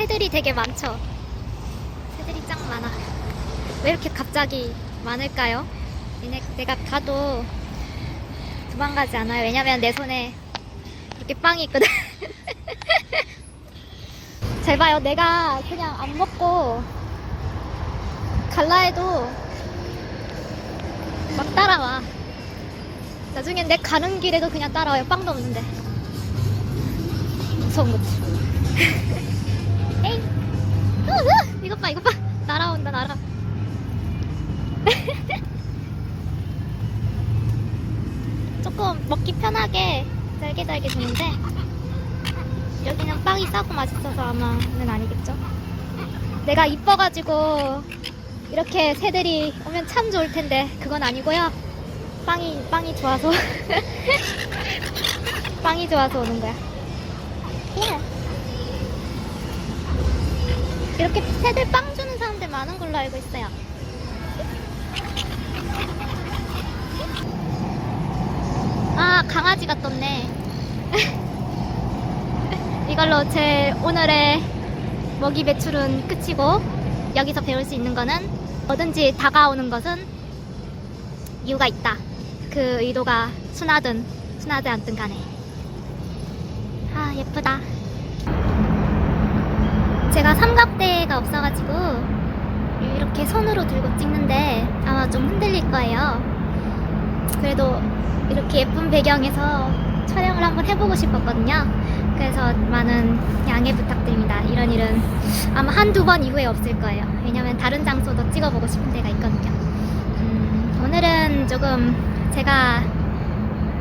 새들이 되게 많죠. 새들이 짱 많아. 왜 이렇게 갑자기 많을까요? 내가 가도 도망가지 않아요. 왜냐면 내 손에 이렇게 빵이 있거든. 잘 봐요. 내가 그냥 안 먹고 갈라 해도 막 따라와. 나중엔 내 가는 길에도 그냥 따라와요. 빵도 없는데. 무서운 거지. 에이. 이것 봐, 이것 봐. 날아온다, 날아. 조금 먹기 편하게 잘게 주는데 여기는 빵이 싸고 맛있어서 아마는 아니겠죠. 내가 이뻐가지고 이렇게 새들이 오면 참 좋을 텐데 그건 아니고요. 빵이 좋아서 빵이 좋아서 오는 거야. 이렇게 새들 빵 주는 사람들 많은 걸로 알고 있어요. 아, 강아지가 떴네. 이걸로 제 오늘의 먹이 배출은 끝이고, 여기서 배울 수 있는 거는 뭐든지 다가오는 것은 이유가 있다. 그 의도가 순하든 순하지 않든 간에. 아, 예쁘다. 제가 삼각대가 없어가지고 이렇게 손으로 들고 찍는데 아마 좀 흔들릴 거예요. 그래도 이렇게 예쁜 배경에서 촬영을 한번 해보고 싶었거든요. 그래서 많은 양해 부탁드립니다. 이런 일은 아마 한두 번 이후에 없을 거예요. 왜냐면 다른 장소도 찍어보고 싶은 데가 있거든요. 오늘은 조금 제가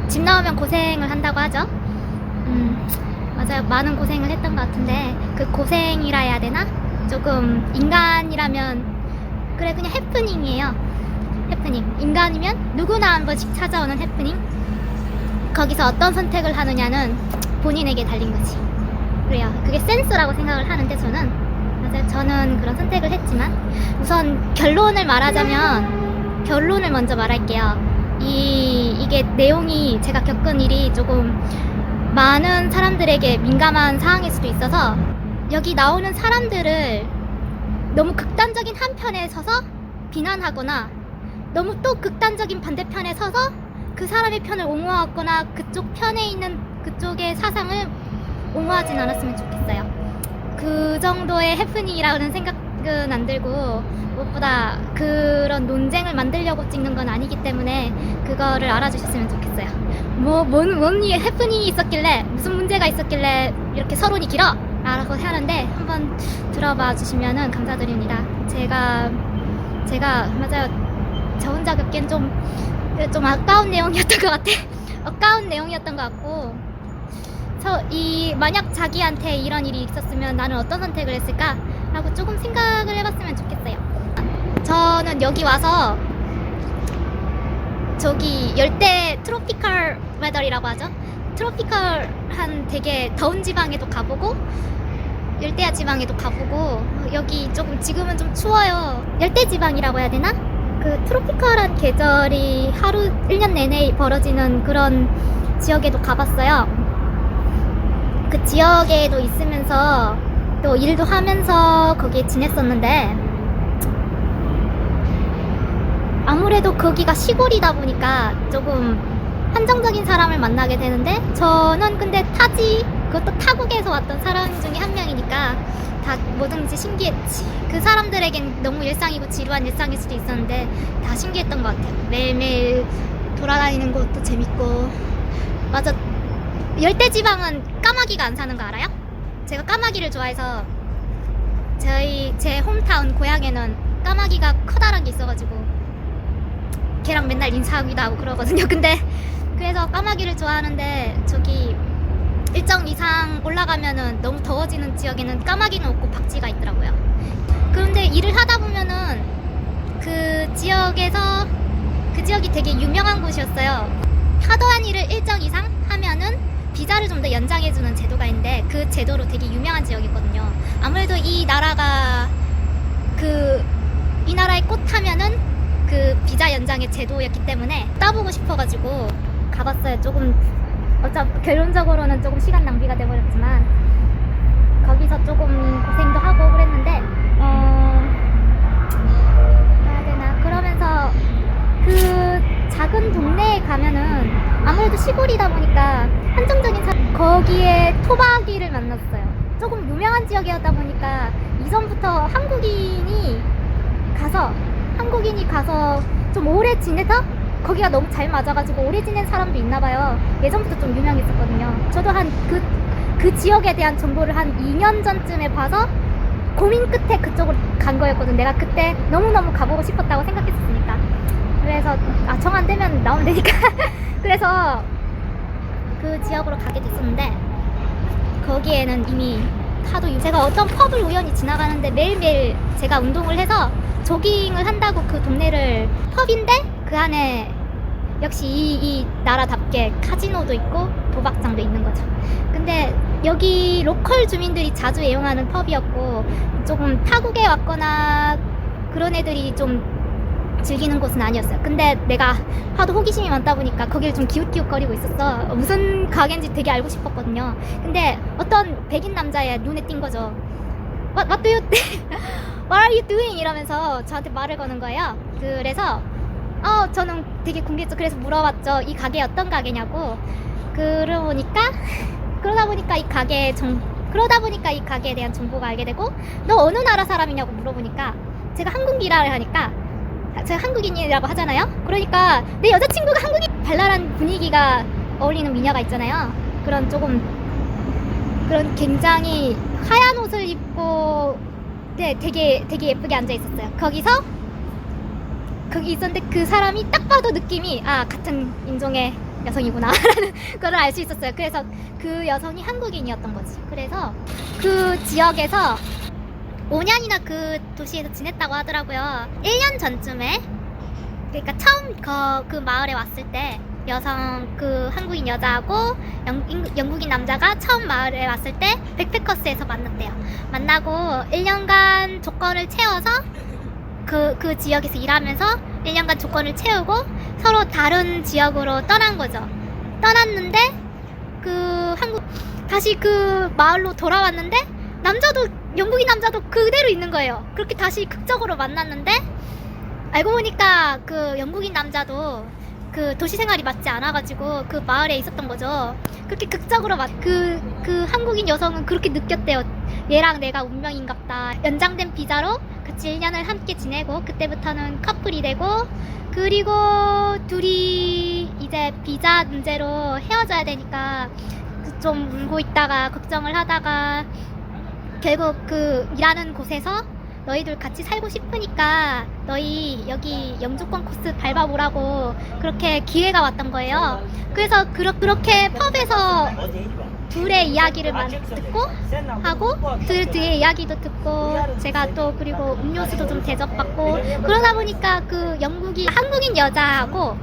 집 나오면 고생을 한다고 하죠. 맞아요. 많은 고생을 했던 것 같은데 그 고생이라 해야 되나? 조금 인간이라면 그래 그냥 해프닝이에요. 해프닝. 인간이면 누구나 한 번씩 찾아오는 해프닝. 거기서 어떤 선택을 하느냐는 본인에게 달린 거지. 그래요. 그게 센스라고 생각을 하는데 맞아요. 저는 그런 선택을 했지만 우선 결론을 말하자면 결론을 먼저 말할게요. 이게 내용이 제가 겪은 일이 조금 많은 사람들에게 민감한 사항일 수도 있어서 여기 나오는 사람들을 너무 극단적인 한 편에 서서 비난하거나 너무 또 극단적인 반대편에 서서 그 사람의 편을 옹호하거나 그쪽 편에 있는 그쪽의 사상을 옹호하진 않았으면 좋겠어요. 그 정도의 해프닝이라는 생각은 안 들고 무엇보다 그런 논쟁을 만들려고 찍는 건 아니기 때문에 그거를 알아주셨으면 좋겠어요. 뭔 해프닝이 있었길래 무슨 문제가 있었길래 이렇게 서론이 길어? 라고 하는데 한번 들어봐 주시면 감사드립니다. 제가 맞아요. 저 혼자 겪기엔 좀 아까운 내용이었던 것 같아. 아까운 내용이었던 것 같고 만약 자기한테 이런 일이 있었으면 나는 어떤 선택을 했을까? 라고 조금 생각을 해봤으면 좋겠어요. 저는 여기 와서 저기 열대 트로피컬 웨더이라고 하죠. 트로피컬한 되게 더운 지방에도 가보고 열대야 지방에도 가보고 여기 조금 지금은 좀 추워요. 열대 지방이라고 해야 되나? 그 트로피컬한 계절이 하루 1년 내내 벌어지는 그런 지역에도 가봤어요. 그 지역에도 있으면서 또 일도 하면서 거기에 지냈었는데 아무래도 거기가 시골이다 보니까 조금 한정적인 사람을 만나게 되는데 저는 근데 그것도 타국에서 왔던 사람 중에 한 명이니까 다 뭐든지 신기했지. 그 사람들에겐 너무 일상이고 지루한 일상일 수도 있었는데 다 신기했던 것 같아요. 매일매일 돌아다니는 것도 재밌고. 맞아, 열대지방은 까마귀가 안 사는 거 알아요? 제가 까마귀를 좋아해서 제 홈타운 고향에는 까마귀가 커다란 게 있어가지고 걔랑 맨날 인사하기도 하고 그러거든요. 근데 그래서 까마귀를 좋아하는데 저기 일정 이상 올라가면은 너무 더워지는 지역에는 까마귀는 없고 박쥐가 있더라고요. 그런데 일을 하다 보면은 그 지역이 되게 유명한 곳이었어요. 하도한 일을 일정 이상 하면은 비자를 좀 더 연장해주는 제도가 있는데 그 제도로 되게 유명한 지역이거든요. 아무래도 이 나라의 꽃 하면은 그 비자 연장의 제도였기 때문에 따보고 싶어가지고 가봤어요. 조금 결론적으로는 조금 시간 낭비가 돼버렸지만 거기서 조금 고생도 유명한 지역이었다 보니까 이전부터 한국인이 가서 좀 오래 지내서 거기가 너무 잘 맞아가지고 오래 지낸 사람도 있나봐요. 예전부터 좀 유명했었거든요. 저도 그 지역에 대한 정보를 한 2년 전쯤에 봐서 고민 끝에 그쪽으로 간 거였거든. 내가 그때 너무너무 가보고 싶었다고 생각했었으니까. 그래서 정 안 되면 나오면 되니까 그래서 그 지역으로 가게 됐었는데, 거기에는 이미 하도 제가 어떤 펍을 우연히 지나가는데 매일매일 제가 운동을 해서 조깅을 한다고 그 동네를, 펍인데 그 안에 역시 이 나라답게 카지노도 있고 도박장도 있는 거죠. 근데 여기 로컬 주민들이 자주 애용하는 펍이었고, 조금 타국에 왔거나 그런 애들이 좀 즐기는 곳은 아니었어요. 근데 내가 하도 호기심이 많다 보니까 거기를 좀 기웃기웃거리고 있었어. 무슨 가게인지 되게 알고 싶었거든요. 근데 어떤 백인 남자의 눈에 띈 거죠. What are you doing? 이러면서 저한테 말을 거는 거예요. 그래서 저는 되게 궁금했죠. 그래서 물어봤죠. 이 가게 어떤 가게냐고. 그러다 보니까 이 가게에 대한 정보가 알게 되고, 너 어느 나라 사람이냐고 물어보니까 제가 한국이라고 하니까, 제가 한국인이라고 하잖아요. 그러니까 내 여자친구가 한국인, 발랄한 분위기가 어울리는 미녀가 있잖아요. 그런 굉장히 하얀 옷을 입고, 네, 되게 예쁘게 앉아 있었어요. 거기 있었는데 그 사람이 딱 봐도 느낌이 같은 인종의 여성이구나 라는 걸 알 수 있었어요. 그래서 그 여성이 한국인이었던 거지. 그래서 그 지역에서 5년이나 그 도시에서 지냈다고 하더라고요. 1년 전쯤에, 그러니까 처음 그 마을에 왔을 때 그 한국인 여자하고 영국인 남자가 처음 마을에 왔을 때 백패커스에서 만났대요. 만나고 1년간 조건을 채워서 그 지역에서 일하면서 1년간 조건을 채우고 서로 다른 지역으로 떠난 거죠. 떠났는데 다시 그 마을로 돌아왔는데 영국인 남자도 그대로 있는 거예요. 그렇게 다시 극적으로 만났는데, 알고 보니까 그 영국인 남자도 그 도시 생활이 맞지 않아가지고 그 마을에 있었던 거죠. 그렇게 극적으로 그 한국인 여성은 그렇게 느꼈대요. 얘랑 내가 운명인갑다. 연장된 비자로 같이 1년을 함께 지내고, 그때부터는 커플이 되고, 그리고 둘이 이제 비자 문제로 헤어져야 되니까 좀 울고 있다가 걱정을 하다가, 결국 그 일하는 곳에서 너희들 같이 살고 싶으니까 너희 여기 영주권 코스 밟아보라고 그렇게 기회가 왔던 거예요. 그래서 그렇게 펍에서 둘의 이야기를 듣고 하고, 둘의 이야기도 듣고, 제가 또 그리고 음료수도 좀 대접받고, 그러다 보니까 그 한국인 여자하고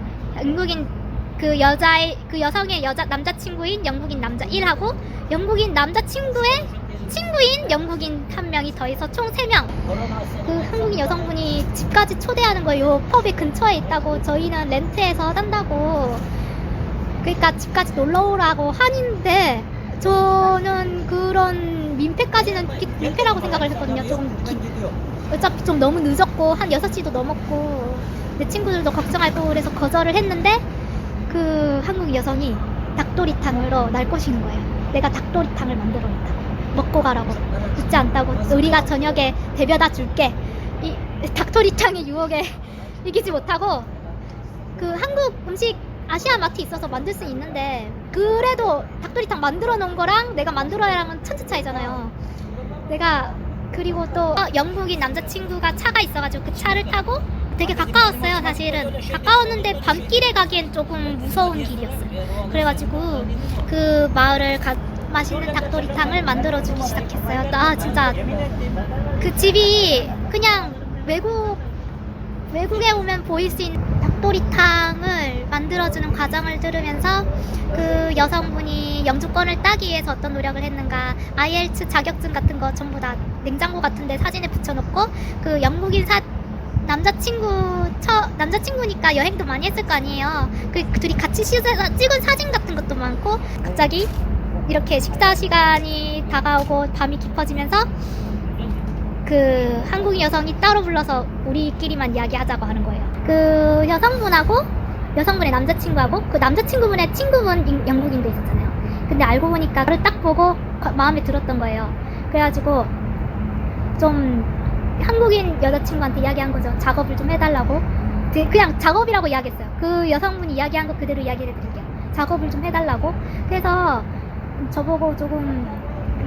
그 여성의 남자친구인 영국인 남자 1하고 영국인 남자친구의 친구인 영국인 한 명이 더해서 총 3명. 그 한국인 여성분이 집까지 초대하는 거예요. 펍이 근처에 있다고. 저희는 렌트해서 산다고. 그러니까 집까지 놀러 오라고 하는데, 저는 그런 민폐라고 생각을 했거든요. 어차피 좀 너무 늦었고 한 6시도 넘었고 내 친구들도 걱정할 거고 그래서 거절을 했는데, 그 한국 여성이 닭도리탕으로 날 꼬시는 거예요. 내가 닭도리탕을 만들어냈다. 먹고 가라고. 웃지 않다고. 우리가 저녁에 데려다 줄게. 이 닭도리탕의 유혹에 이기지 못하고, 그 한국 음식 아시아 마트 있어서 만들 수 있는데, 그래도 닭도리탕 만들어 놓은 거랑 내가 만들어야랑은 천지 차이잖아요. 그리고 또 영국인 남자친구가 차가 있어가지고 그 차를 타고, 되게 가까웠어요. 사실은 가까웠는데 밤길에 가기엔 조금 무서운 길이었어요. 그래가지고 그 마을을 맛있는 닭도리탕을 만들어주기 시작했어요. 진짜 그 집이 그냥 외국에 오면 보일 수 있는 닭도리탕을 만들어주는 과정을 들으면서, 그 여성분이 영주권을 따기 위해서 어떤 노력을 했는가, IELTS 자격증 같은 거 전부 다 냉장고 같은 데 사진에 붙여놓고, 그 영국인 남자친구니까 여행도 많이 했을 거 아니에요. 그 둘이 같이 찍은 사진 같은 것도 많고, 갑자기 이렇게 식사 시간이 다가오고 밤이 깊어지면서 그 한국인 여성이 따로 불러서 우리끼리만 이야기하자고 하는 거예요. 그 여성분의 남자친구하고 그 남자친구분의 친구분 영국인도 있었잖아요. 근데 알고 보니까 그걸 딱 보고 마음에 들었던 거예요. 그래가지고 좀 한국인 여자친구한테 이야기한 거죠. 작업을 좀 해달라고. 그냥 작업이라고 이야기했어요. 그 여성분이 이야기한 거 그대로 이야기를 해드릴게요. 작업을 좀 해달라고. 그래서 저보고 조금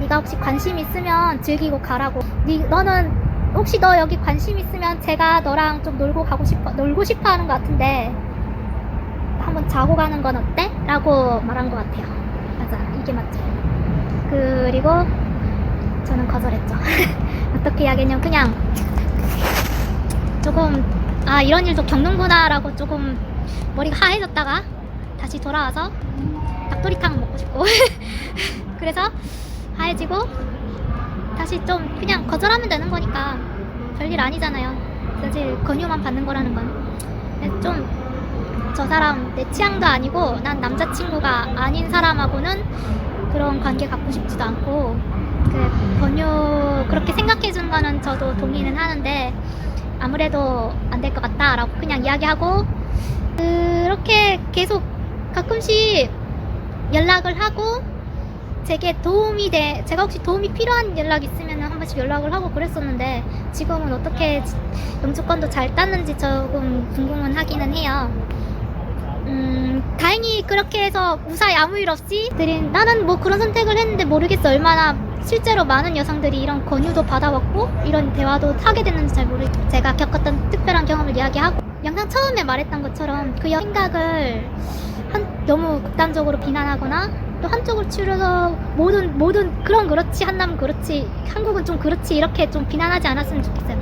네가 혹시 관심 있으면 즐기고 가라고. 너는 혹시 너 여기 관심 있으면 제가 너랑 좀 놀고 싶어 하는 것 같은데 한번 자고 가는 건 어때? 라고 말한 것 같아요. 맞아, 이게 맞죠. 그리고 저는 거절했죠. 어떻게 이야기했냐면 그냥 조금 이런 일도 겪는구나 라고 조금 머리가 하얘졌다가 다시 돌아와서 닭도리탕 먹고 싶고 그래서 하얘지고 다시 좀 그냥 거절하면 되는 거니까 별일 아니잖아요. 사실 권유만 받는 거라는 건. 좀 저 사람 내 취향도 아니고 난 남자친구가 아닌 사람하고는 그런 관계 갖고 싶지도 않고 권유 그렇게 생각해 준 거는 저도 동의는 하는데 아무래도 안 될 것 같다 라고 그냥 이야기하고 그렇게 계속 가끔씩 연락을 하고 제가 혹시 도움이 필요한 연락 있으면 한 번씩 연락을 하고 그랬었는데 지금은 어떻게 영주권도 잘 땄는지 조금 궁금은 하기는 해요. 다행히 그렇게 해서 무사히 아무 일 없이 나는 뭐 그런 선택을 했는데 모르겠어. 얼마나 실제로 많은 여성들이 이런 권유도 받아왔고 이런 대화도 하게 됐는지 잘 모르겠어요. 제가 겪었던 특별한 경험을 이야기하고 영상 처음에 말했던 것처럼 그 생각을 너무 극단적으로 비난하거나 또 한쪽을 치우려서 모든 그렇지 한다면 그렇지 한국은 좀 그렇지 이렇게 좀 비난하지 않았으면 좋겠어요.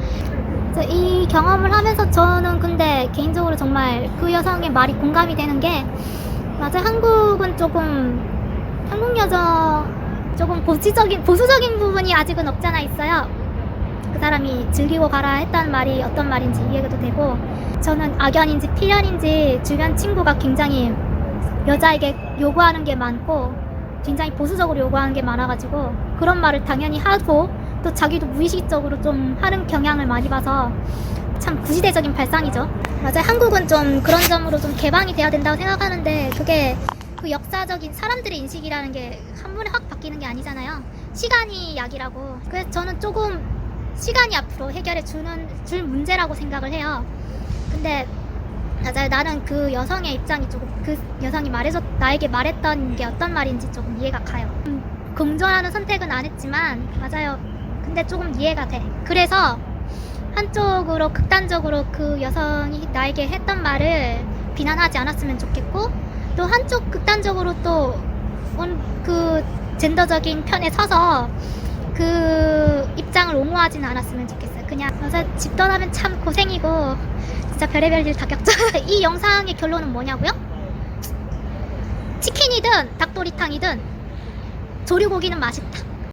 이 경험을 하면서 저는 근데 개인적으로 정말 그 여성의 말이 공감이 되는 게 맞아요. 한국은 한국 여성 조금 보수적인 부분이 아직은 없잖아 있어요. 그 사람이 즐기고 가라 했다는 말이 어떤 말인지 이해가 되고 저는 악연인지 필연인지 주변 친구가 굉장히 여자에게 요구하는 게 많고 굉장히 보수적으로 요구하는 게 많아가지고 그런 말을 당연히 하고 또 자기도 무의식적으로 좀 하는 경향을 많이 봐서 참 구시대적인 발상이죠. 맞아요. 한국은 좀 그런 점으로 좀 개방이 돼야 된다고 생각하는데 그게 그 역사적인 사람들의 인식이라는 게 한 번에 확 바뀌는 게 아니잖아요. 시간이 약이라고. 그래서 저는 조금 시간이 앞으로 해결해 줄 문제라고 생각을 해요. 근데 맞아요. 나는 그 여성의 입장이 조금 그 여성이 나에게 말했던 게 어떤 말인지 조금 이해가 가요. 공존하는 선택은 안 했지만 맞아요. 근데 조금 이해가 돼. 그래서 한쪽으로 극단적으로 그 여성이 나에게 했던 말을 비난하지 않았으면 좋겠고 또 한쪽 극단적으로 또 그 젠더적인 편에 서서 그 입장을 옹호하지는 않았으면 좋겠어요. 그냥 맞아 집 떠나면 참 고생이고 진짜 별의별 일 다 겪죠. 이 영상의 결론은 뭐냐고요? 치킨이든 닭도리탕이든 조류고기는 맛있다.